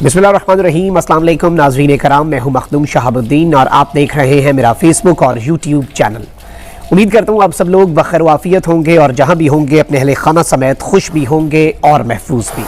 बिस्मिल्लाहिर्रहमानिर्रहीम। अस्सलाम वालेकुम नाज़रीन कराम, मैं हूं मखदूम शहाबुद्दीन और आप देख रहे हैं मेरा फेसबुक और यूट्यूब चैनल। उम्मीद करता हूं आप सब लोग बखैर वाफियत होंगे और जहां भी होंगे अपने अहले खाना समेत खुश भी होंगे और महफूज भी।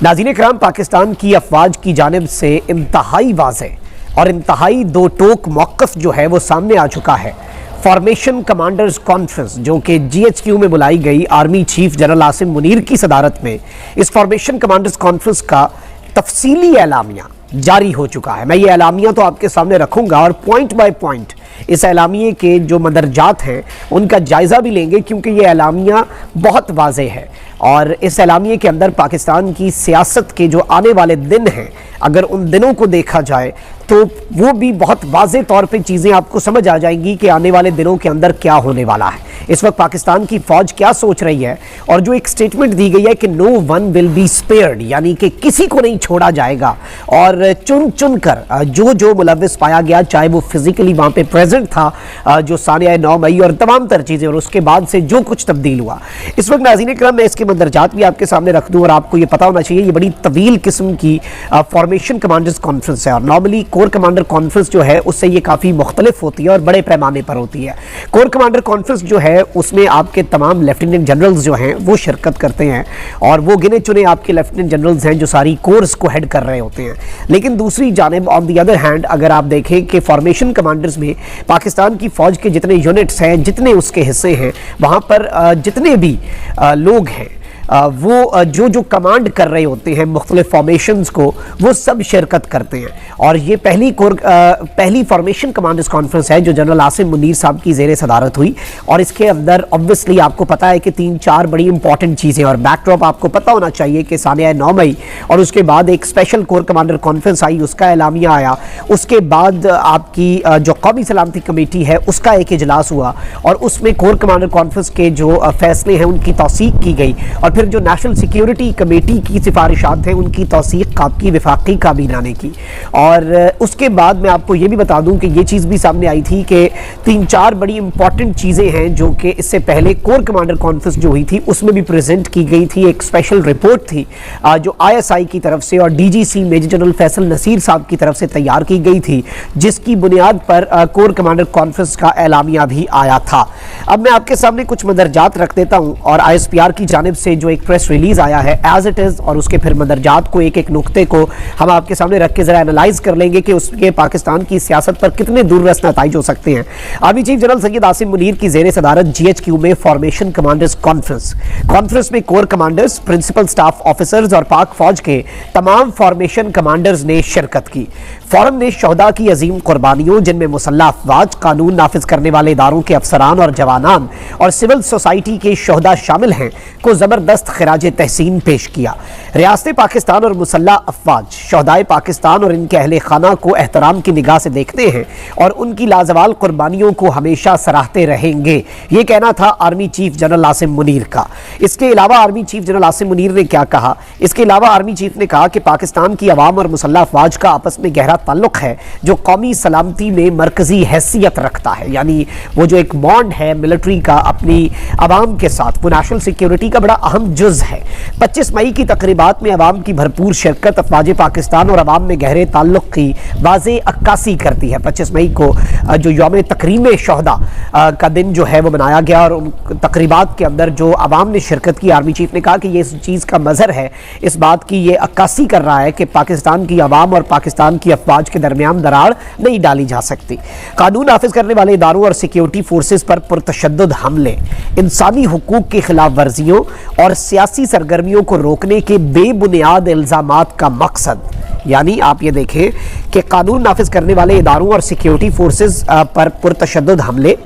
नाज़रीन कराम, पाकिस्तान की अफवाज की जानिब से इंतहाई वाज़ेह और इंतहाई दो टोक मौक़िफ़ जो है वो सामने आ चुका है। फॉर्मेशन कमांडर्स कॉन्फ्रेंस जो कि GHQ में बुलाई गई army chief general Asim Munir की सदारत में, इस फॉर्मेशन कमांडर्स कॉन्फ्रेंस का तफसीली एलामिया जारी हो चुका है। मैं ये एलामिया तो आपके सामने रखूंगा और पॉइंट बाय पॉइंट इस एलामिये के जो मदरजात हैं उनका जायज़ा भी लेंगे, क्योंकि ये एलामिया बहुत वाज़ेह है और इस एलामिये के अंदर पाकिस्तान की सियासत के जो आने वाले दिन हैं, अगर उन दिनों को देखा जाए तो वो भी बहुत वाज़ेह तौर पे चीज़ें आपको समझ आ जाएंगी कि आने वाले दिनों के अंदर क्या होने वाला है। इस वक्त पाकिस्तान की फ़ौज क्या सोच रही है और जो एक स्टेटमेंट दी गई है कि no one will be spared, यानी कि किसी को नहीं छोड़ा जाएगा और चुन चुन कर जो मुलव्विस पाया गया, चाहे वो फिज़िकली वहाँ पे प्रेजेंट था, जो सानिया 9 मई और तमाम तर चीज़ें, और उसके बाद से जो कुछ तब्दील हुआ। इस वक्त नाज़रीन करम मैं इसके मंदरजात भी आपके सामने रख दूँ और आपको ये पता होना चाहिए ये बड़ी तवील किस्म की फॉर्मेशन कमांडर्स कॉन्फ्रेंस है और नॉर्मली कोर कमांडर कॉन्फ्रेंस जो है उससे ये काफ़ी मुख्तलिफ होती है और बड़े पैमाने पर होती है। कोर कमांडर कॉन्फ्रेंस जो है उसमें आपके तमाम लेफ्टिनेंट जनरल्स जो हैं वो शिरकत करते हैं और वो गिने चुने आपके लेफ्टिनेंट जनरल्स हैं जो सारी कोर्स को हेड कर रहे होते हैं। लेकिन दूसरी जानिब ऑन दी अदर हैंड अगर आप देखें कि फॉर्मेशन कमांडर्स में पाकिस्तान की फ़ौज के जितने यूनिट्स हैं, जितने उसके हिस्से हैं, वहाँ पर जितने भी लोग हैं वो जो कमांड कर रहे होते हैं मुख्तलिफ फॉर्मेशंस को, वो सब शिरकत करते हैं। और ये पहली फॉर्मेशन कमांडर्स कॉन्फ्रेंस है जो जनरल आसिम मुनीर साहब की ज़ेरे सदारत हुई और इसके अंदर ऑब्वियसली आपको पता है कि 3-4 बड़ी इंपॉर्टेंट चीज़ें, और बैकड्रॉप आपको पता होना चाहिए कि सानिया 9 मई और उसके बाद एक स्पेशल कोर कमांडर कॉन्फ्रेंस आई, उसका एलामिया आया, उसके बाद आपकी जो कौमी सलामती कमेटी है उसका एक इजलास हुआ और उसमें कोर कमांडर कॉन्फ्रेंस के जो फैसले हैं उनकी तौसीक की गई और फिर जो नेशनल सिक्योरिटी कमेटी की सिफारिशात हैं उनकी तौसीक आपकी वफाकी काबीना ने की। और उसके बाद मैं आपको ये भी बता दूं कि ये चीज़ भी सामने आई थी कि 3-4 बड़ी इंपॉर्टेंट चीज़ें हैं जो कि इससे पहले कोर कमांडर कॉन्फ्रेंस जो हुई थी उसमें भी प्रेजेंट की गई थी। एक स्पेशल रिपोर्ट थी जो ISI की तरफ से और DGC major general Faisal Naseer साहब की तरफ से तैयार की गई थी, जिसकी बुनियाद पर कोर कमांडर कॉन्फ्रेंस का एलामिया भी आया था। अब मैं आपके सामने कुछ मदरजात रख देता हूँ और ISPR की जानिब से जो एक प्रेस रिलीज आया है एज इट इज, और उसके फिर मदरजात को एक एक नुक्ते को हम आपके सामने रख के जरा एनालाइज कर लेंगे कि उसके पाकिस्तान की सियासत पर कितने दूररस नताइज हो सकते हैं। Army chief general Syed Asim Munir की ज़ेरे सदारत GHQ में फॉर्मेशन कमांडर्स कॉन्फ्रेंस में corps commanders, principal staff officers और पाक फौज के तमाम फॉर्मेशन कमांडर्स ने शिरकत की। फोरम ने शहदा की अजीम कुर्बानियों, जिनमें मुसल्लह अफवाज, कानून नाफिज करने वाले इदारों के अफसरान और जवानान और सिविल सोसाइटी के शहदा शामिल हैं, को ज़बरदस्त खिराज तहसीन पेश किया। रियासत पाकिस्तान और मुसल्लह अफवाज शहदाए पाकिस्तान और इनके अहले खाना को एहतराम की निगाह से देखते हैं और उनकी लाजवाल कुर्बानियों को हमेशा सराहते रहेंगे। ये कहना था army chief general Asim Munir का। इसके अलावा army chief general Asim Munir ने क्या कहा? इसके अलावा आर्मी चीफ ने कहा कि पाकिस्तान की अवाम और मुसल्लह अफवाज का आपस में गहरा ताल्लुक है जो कौमी सलामती में मरकजी हैसियत रखता है, यानी वो जो एक बॉन्ड है मिलिट्री का अपनी अवाम के साथ, वो नेशनल सिक्योरिटी का बड़ा अहम जुज है। 25 मई की तकरीबात में अवाम की भरपूर शिरकत अफवाज पाकिस्तान और अवाम में गहरे ताल्लुक की वाज़ेह अक्कासी करती है। 25 मई को जो यौम तकरीम शहदा का दिन जो है वो मनाया गया और उन तकरीबात के अंदर जो अवाम ने शिरकत की, आर्मी चीफ ने कहा कि ये इस चीज़ का मज़हर है, इस बात की ये अक्कासी कर रहा है कि पाकिस्तान की अवाम और पाकिस्तान की अफवाज के दरमियान दरार नहीं डाली जा सकती। कानून नाफिज करने वाले इदारों और सिक्योरिटी फोर्सेस पर पुरतशद्दुद हमले, इंसानी हुकूक की खिलाफ वर्जियों और सियासी सरगर्मियों को रोकने के बेबुनियाद इल्ज़ामात का मकसद, यानी आप ये देखें कि कानून नाफिज करने वाले इदारों और सिक्योरिटी फोर्सेस पर पुरतशद्दुद हमले,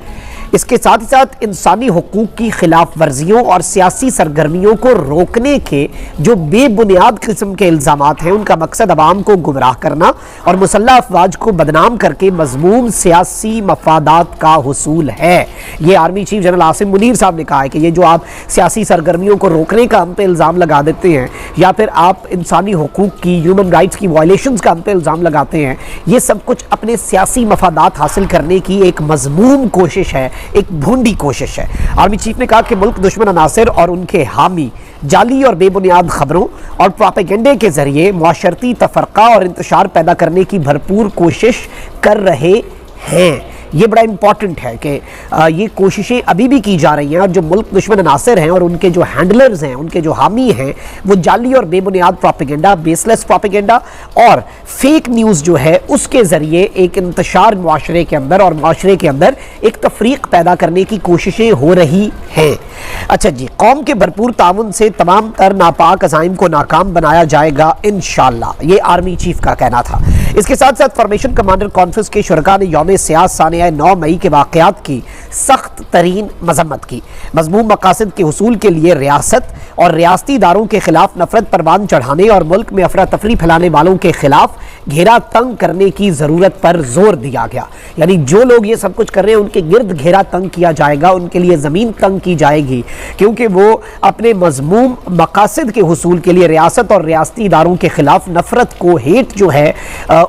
इसके साथ ही साथ इंसानी हुकूक की खिलाफ वर्जियों और सियासी सरगर्मियों को रोकने के जो बेबुनियाद किस्म के इल्ज़ामात हैं, उनका मकसद अवाम को गुमराह करना और मुसल्लह अफवाज को बदनाम करके मज़मूम सियासी मफादात का हुसूल है। ये army chief general Asim Munir साहब ने कहा है कि ये जो आप सियासी सरगर्मियों को रोकने का हम पे इल्ज़ाम लगा देते हैं या फिर आप इंसानी हुकूक की, ह्यूमन राइट्स की वायलेशंस का हम पे इल्ज़ाम लगाते हैं, ये सब कुछ अपने सियासी मफादात हासिल करने की एक मज़मूम कोशिश है एक भोंडी कोशिश है। आर्मी चीफ ने कहा कि मुल्क दुश्मन अनासिर और उनके हामी जाली और बेबुनियाद खबरों और प्रोपेगेंडे के जरिए मुआशरती तफरका और इंतशार पैदा करने की भरपूर कोशिश कर रहे हैं। ये बड़ा इंपॉर्टेंट है कि ये कोशिशें अभी भी की जा रही हैं और जो मुल्क दुश्मन अनासिर हैं और उनके जो हैंडलर्स हैं, उनके जो हामी हैं, वो जाली और बेबुनियाद प्रोपेगेंडा, बेसलेस प्रोपेगेंडा और फेक न्यूज़ जो है उसके ज़रिए एक इंतशार मुआशरे के अंदर और मुआशरे के अंदर एक तफरीक पैदा करने की कोशिशें हो रही हैं। अच्छा जी, कौम के भरपूर ताउन से तमाम तर नापाक अज़ाइम को नाकाम बनाया जाएगा इंशाअल्लाह, ये आर्मी चीफ का कहना था। इसके साथ साथ फॉर्मेशन कमांडर कॉन्फ्रेंस के शुरका ने यौम सियास सानिया 9 मई के वाक़यात की सख्त तरीन मजम्मत की। मज़मूम मकासद के हुसूल के लिए रियासत और रियासती इदारों के खिलाफ नफरत परवान चढ़ाने और मुल्क में अफरा तफरी फैलाने वालों के खिलाफ घेरा तंग करने की ज़रूरत पर जोर दिया गया। यानी जो लोग ये सब कुछ कर रहे हैं उनके गिर्द घेरा तंग किया जाएगा, उनके लिए ज़मीन तंग की जाएगी, क्योंकि वो अपने मज़मूम मकासद के हुसूल के लिए रियासत और रियासती इदारों के खिलाफ नफरत को, हेट जो है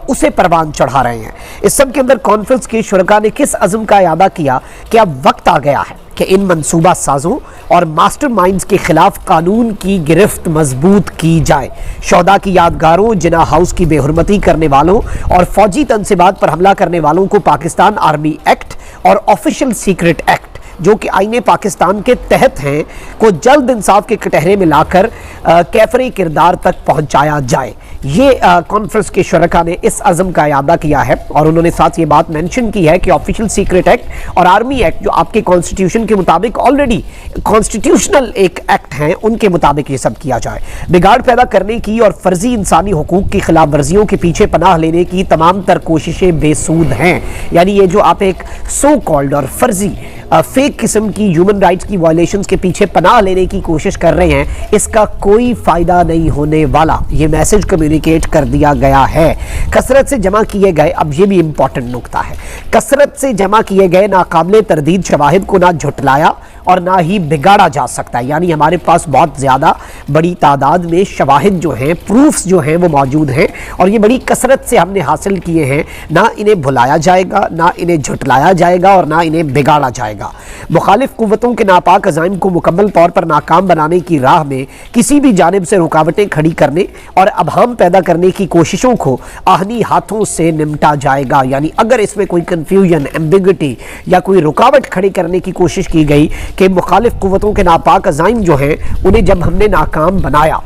उसे परवान चढ़ा रहे हैं। इस सब के अंदर कॉन्फ्रेंस के शुरका ने किस अज़म का इरादा किया कि अब वक्त आ गया है कि इन मंसूबा साजों और मास्टरमाइंड्स के खिलाफ कानून की गिरफ्त मजबूत की जाए। शोहदा की यादगारों, जिना हाउस की बेहुरमती करने वालों और फौजी तनसीबात पर हमला करने वालों को पाकिस्तान आर्मी एक्ट और ऑफिशियल सीक्रेट एक्ट जो कि आईने पाकिस्तान के तहत हैं को जल्द इंसाफ के कटहरे में लाकर कैफरे किरदार तक पहुंचाया जाए। ये कॉन्फ्रेंस के शुरका ने इस अज़म का इरादा किया है और उन्होंने साथ ये बात मेंशन की है कि ऑफिशियल सीक्रेट एक्ट और आर्मी एक्ट जो आपके कॉन्स्टिट्यूशन के मुताबिक ऑलरेडी कॉन्स्टिट्यूशनल एक एक्ट हैं, उनके मुताबिक ये सब किया जाए। बिगाड़ पैदा करने की और फर्जी इंसानी हुकूक की खिलाफ वर्जियों के पीछे पनाह लेने की तमाम तर कोशिशें बेसूद हैं। यानी ये जो आप एक सो कॉल्ड और फर्जी फेक किस्म की ह्यूमन राइट्स की वायलेशंस के पीछे पनाह लेने की कोशिश कर रहे हैं, इसका कोई फायदा नहीं होने वाला। ये मैसेज कम्युनिकेट कर दिया गया है। कसरत से जमा किए गए, अब ये भी इंपॉर्टेंट नुक्ता है, कसरत से जमा किए गए नाकाबिले तरदीद शवाहिद को ना झुटलाया और ना ही बिगाड़ा जा सकता है। यानी हमारे पास बहुत ज़्यादा बड़ी तादाद में शवाहिद जो हैं, प्रूफ्स जो हैं वो मौजूद हैं और ये बड़ी कसरत से हमने हासिल किए हैं। ना इन्हें भुलाया जाएगा, ना इन्हें झुटलाया जाएगा और ना इन्हें बिगाड़ा जाएगा। मुखालिफ कुव्वतों के नापाक अज़ाइम को मुकम्मल तौर पर नाकाम बनाने की राह में किसी भी जानिब से रुकावटें खड़ी करने और अबहम पैदा करने की कोशिशों को आहनी हाथों से निमटा जाएगा। यानी अगर इसमें कोई कन्फ्यूजन, एम्बिग्विटी या कोई रुकावट खड़ी करने की कोशिश की गई कि मुखालिफ कुव्वतों के नापाक अज़ाइम जो हैं उन्हें जब हमने नाकाम बनाया,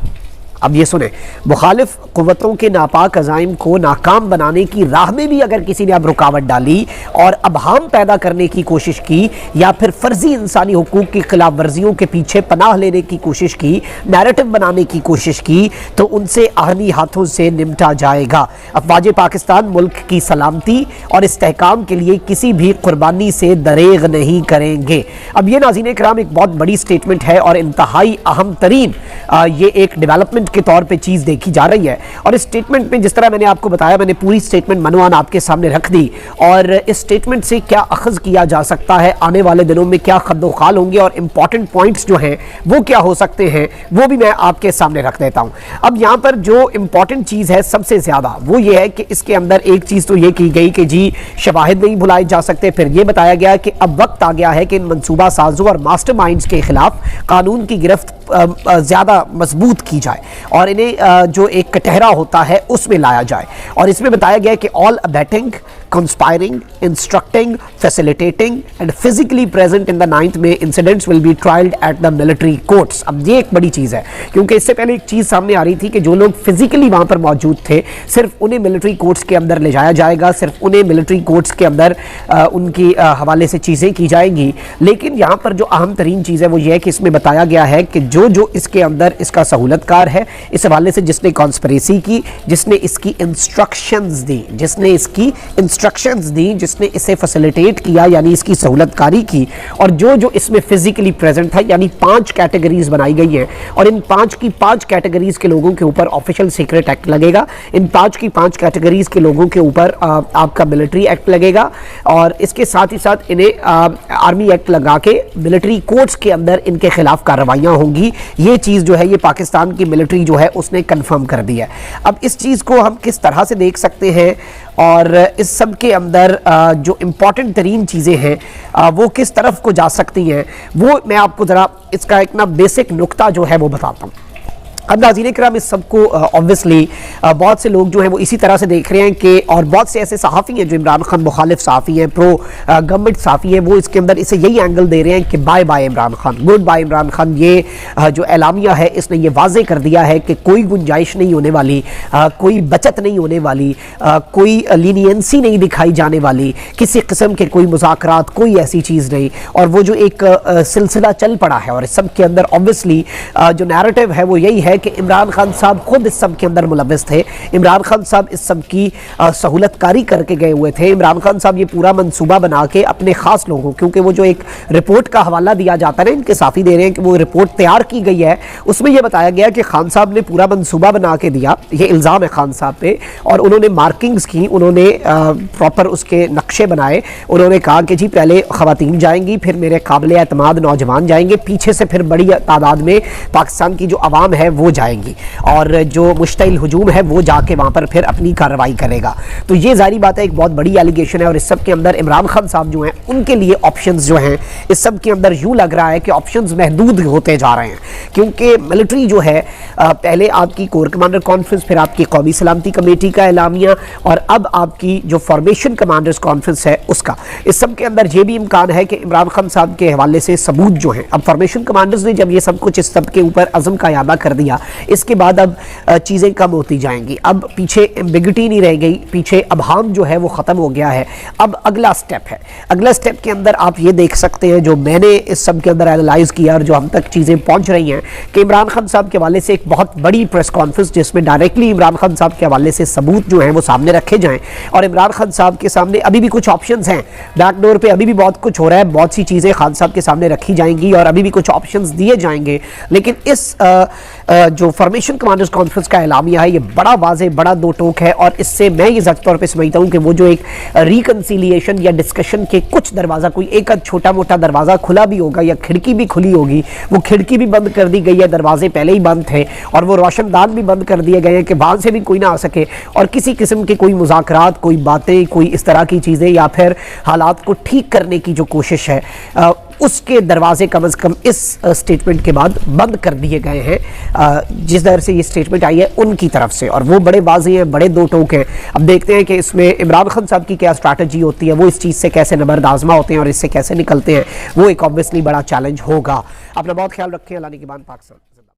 अब ये सुने, मुखालिफ कुव्वतों के नापाक अज़ाइम को नाकाम बनाने की राह में भी अगर किसी ने अब रुकावट डाली और अबहम पैदा करने की कोशिश की या फिर फर्जी इंसानी हुकूक की खिलाफ वर्जियों के पीछे पनाह लेने की कोशिश की, नैरेटिव बनाने की कोशिश की, तो उनसे आहनी हाथों से निमटा जाएगा। अफवाज पाकिस्तान मुल्क की सलामती और इस्तेहकाम के लिए किसी भी कुर्बानी से दरेग नहीं करेंगे। अब ये नाज़रीन किराम एक बहुत बड़ी स्टेटमेंट है और इंतहाई अहम तरीन ये एक डेवलपमेंट के तौर पे चीज़ देखी जा रही है। और इस स्टेटमेंट में जिस तरह मैंने आपको बताया, मैंने पूरी स्टेटमेंट मनवान आपके सामने रख दी और इस स्टेटमेंट से क्या अखज़ किया जा सकता है, आने वाले दिनों में क्या खद्दोखाल होंगे और इंपॉर्टेंट पॉइंट्स जो हैं वो क्या हो सकते हैं, वो भी मैं आपके सामने रख देता हूँ। अब यहाँ पर जो इंपॉर्टेंट चीज़ है सबसे ज़्यादा वो ये है कि इसके अंदर एक चीज़ तो ये की गई कि जी शवाहिद नहीं भुलाए जा सकते। फिर ये बताया गया कि अब वक्त आ गया है कि इन मनसूबा साजों और मास्टरमाइंड्स के खिलाफ कानून की गिरफ्त ज़्यादा मजबूत की जाए और इन्हें जो एक कटहरा होता है उसमें लाया जाए। और इसमें बताया गया कि all abetting, conspiring, instructing, facilitating and physically present in the 9th में incidents will be trialled at the military courts. अब ये एक बड़ी चीज़ है क्योंकि इससे पहले एक चीज़ सामने आ रही थी कि जो लोग फिजिकली वहाँ पर मौजूद थे सिर्फ उन्हें मिलिट्री कोर्ट्स के अंदर ले जाया जाएगा, सिर्फ उन्हें मिलिट्री कोर्ट्स के अंदर उनकी हवाले से चीज़ें की जाएंगी। लेकिन यहाँ पर जो अहम तरीन चीज़ है वो ये है कि इसमें बताया गया है कि जो इसके अंदर इसका सहूलतकार है, इस हवाले से जिसने कॉन्स्पिरेसी की, जिसने इसकी इंस्ट्रक्शंस दी, जिसने इसे फैसिलिटेट किया यानी इसकी सहूलतकारी की, और जो इसमें फिजिकली प्रेजेंट था, यानी 5 कैटेगरीज बनाई गई हैं और इन 5 की 5 कैटेगरीज के लोगों के ऊपर ऑफिशियल सीक्रेट एक्ट लगेगा, इन 5 की 5 कैटेगरीज के लोगों के ऊपर आपका मिलिट्री एक्ट लगेगा और इसके साथ ही साथ इन्हें आर्मी एक्ट लगा के मिलिट्री कोर्ट्स के अंदर इनके खिलाफ कार्रवाइयाँ होंगी। ये चीज़ जो है ये पाकिस्तान की मिलिट्री जो है उसने कंफर्म कर दी है। अब इस चीज़ को हम किस तरह से देख सकते हैं اور اس سب کے اندر جو امپورٹنٹ ترین چیزیں ہیں وہ کس طرف کو جا سکتی ہیں، وہ میں آپ کو ذرا اس کا ایک بیسک نقطہ جو ہے وہ بتاتا ہوں۔ اب ناظرین کرام اس سب کو obviously بہت سے لوگ جو ہیں وہ اسی طرح سے دیکھ رہے ہیں کہ، اور بہت سے ایسے صحافی ہیں جو عمران خان مخالف صحافی ہیں، پرو گورنمنٹ صحافی ہیں، وہ اس کے اندر اسے یہی اینگل دے رہے ہیں کہ bye bye Imran Khan, good bye Imran Khan. یہ جو اعلامیہ ہے اس نے یہ واضح کر دیا ہے کہ کوئی گنجائش نہیں ہونے والی، کوئی بچت نہیں ہونے والی، کوئی لینینسی نہیں دکھائی جانے والی، کسی قسم کے کوئی مذاکرات، کوئی ایسی چیز نہیں۔ اور وہ جو ایک سلسلہ چل پڑا ہے اور اس سب کے اندر obviously جو نیریٹو ہے وہ یہی ہے کہ عمران خان صاحب خود اس سب کے اندر ملوث تھے، عمران خان صاحب اس سب کی سہولت کاری کر کے گئے ہوئے تھے، عمران خان صاحب یہ پورا منصوبہ بنا کے اپنے خاص لوگوں، کیونکہ وہ جو ایک رپورٹ کا حوالہ دیا جاتا ہے ان کے صحافی دے رہے ہیں کہ وہ رپورٹ تیار کی گئی ہے، اس میں یہ بتایا گیا کہ خان صاحب نے پورا منصوبہ بنا کے دیا، یہ الزام ہے خان صاحب پہ، اور انہوں نے مارکنگز کی، انہوں نے پراپر اس کے نقشے بنائے، انہوں نے کہا کہ جی پہلے خواتین جائیں گی، پھر میرے قابل اعتماد نوجوان جائیں گے، پیچھے سے پھر بڑی تعداد میں پاکستان کی جو عوام ہے وہ جائیں گی، اور جو مشتعل ہجوم ہے وہ جا کے وہاں پر پھر اپنی کارروائی کرے گا۔ تو یہ ظاہری بات ہے ایک بہت بڑی ایلیگیشن ہے، اور اس سب کے اندر عمران خان صاحب جو ہیں ان کے لیے آپشنز جو ہیں اس سب کے اندر یوں لگ رہا ہے کہ آپشنز محدود ہوتے جا رہے ہیں، کیونکہ ملٹری جو ہے پہلے آپ کی کور کمانڈر کانفرنس، پھر آپ کی قومی سلامتی کمیٹی کا اعلامیہ، اور اب آپ کی جو فارمیشن کمانڈرز کانفرنس ہے اس کا، اس سب کے اندر یہ بھی امکان ہے کہ عمران خان صاحب کے حوالے سے ثبوت جو ہیں، اب فارمیشن کمانڈرز نے جب یہ سب کچھ اس سب کے اوپر عزم کا اعادہ کر دیا، اس کے بعد اب چیزیں کم ہوتی جائیں گی، اب پیچھے ایمبیگوٹی نہیں رہ گئی، پیچھے ابہام جو ہے وہ ختم ہو گیا ہے۔ اب اگلا سٹیپ ہے، اگلا سٹیپ کے اندر آپ یہ دیکھ سکتے ہیں جو میں نے اس سب کے اندر اینالائز کیا اور جو ہم تک چیزیں پہنچ رہی ہیں، کہ عمران خان صاحب کے حوالے سے ایک بہت بڑی پریس کانفرنس جس میں ڈائریکٹلی عمران خان صاحب کے حوالے سے ثبوت جو ہیں وہ سامنے رکھے جائیں، اور عمران خان صاحب کے سامنے ابھی بھی کچھ آپشنز ہیں، بیک ڈور پہ ابھی بھی بہت کچھ ہو رہا ہے، بہت سی چیزیں خان صاحب کے سامنے رکھی جائیں گی اور ابھی بھی کچھ آپشنز دیے جائیں گے، لیکن اس جو فارمیشن کمانڈرز کانفرنس کا اعلامیہ ہے یہ بڑا واضح، بڑا دو ٹوک ہے، اور اس سے میں یہ ذاتی طور پہ سمجھتا ہوں کہ وہ جو ایک ریکنسیلیشن یا ڈسکشن کے کچھ دروازہ، کوئی ایک چھوٹا موٹا دروازہ کھلا بھی ہوگا یا کھڑکی بھی کھلی ہوگی، وہ کھڑکی بھی بند کر دی گئی ہے، دروازے پہلے ہی بند تھے، اور وہ روشن دان بھی بند کر دیے گئے ہیں کہ وہاں سے بھی کوئی نہ آ سکے، اور کسی قسم کے کوئی مذاکرات، کوئی باتیں، کوئی اس طرح کی چیزیں یا پھر حالات کو ٹھیک کرنے کی جو کوشش ہے اس کے دروازے کم از کم اس سٹیٹمنٹ کے بعد بند کر دیے گئے ہیں، جس طرح سے یہ سٹیٹمنٹ آئی ہے ان کی طرف سے، اور وہ بڑے واضح ہیں، بڑے دو ٹوک ہیں۔ اب دیکھتے ہیں کہ اس میں عمران خان صاحب کی کیا اسٹریٹجی ہوتی ہے، وہ اس چیز سے کیسے نبرد آزما ہوتے ہیں اور اس سے کیسے نکلتے ہیں، وہ ایک obviously بڑا چیلنج ہوگا۔ اپنا بہت خیال رکھیں، اللہ نگہبان پاکستان۔